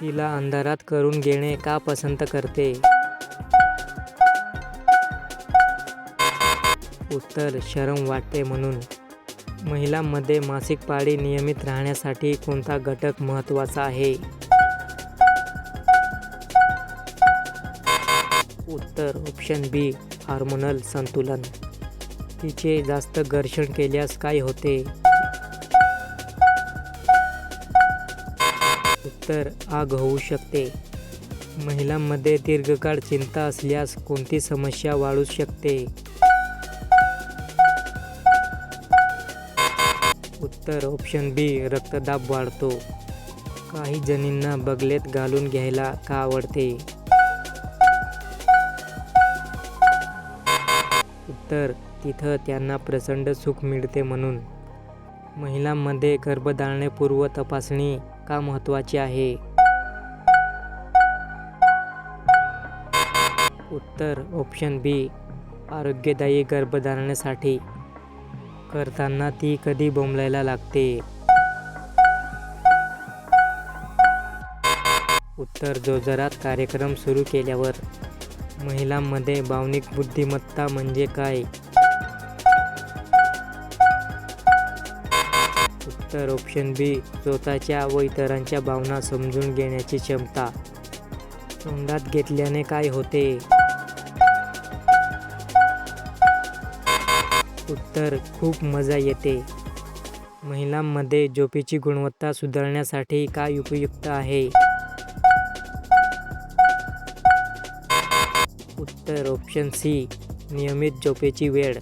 तिला अंधारात करून घेणे का पसंत करते? उत्तर शरम वाटते म्हणून. महिलांमध्ये मासिक पाळी नियमित राहण्यासाठी कोणता घटक महत्त्वाचा आहे? उत्तर ऑप्शन बी हार्मोनल संतुलन. तिचे जास्त घर्षण केल्यास काय होते? उत्तर आग होऊ शकते. महिलांमध्ये दीर्घकाळ चिंता असल्यास कोणती समस्या वाढू शकते? उत्तर ऑप्शन बी रक्तदाब वाढतो. काही जणींना बगलेत घालून घ्यायला का आवडते? उत्तर तिथं त्यांना प्रचंड सुख मिळते म्हणून. महिलांमध्ये गर्भधारणेपूर्व तपासणी का महत्त्वाची आहे? उत्तर ऑप्शन बी आरोग्यदायी गर्भधारणेसाठी. करताना ती कधी बोंबलायला लागते? उत्तर जोजरात कार्यक्रम सुरू केल्यावर. महिलांमध्ये भावनिक बुद्धिमत्ता म्हणजे काय? उत्तर ऑप्शन बी स्वतःच्या व इतरांच्या भावना समजून घेण्याची क्षमता. तोंडात घेतल्याने काय होते? उत्तर खूप मजा येते. महिलांमध्ये झोपेची गुणवत्ता सुधारण्यासाठी काय उपयुक्त आहे? उत्तर ऑप्शन सी नियमित झोपेची वेळ.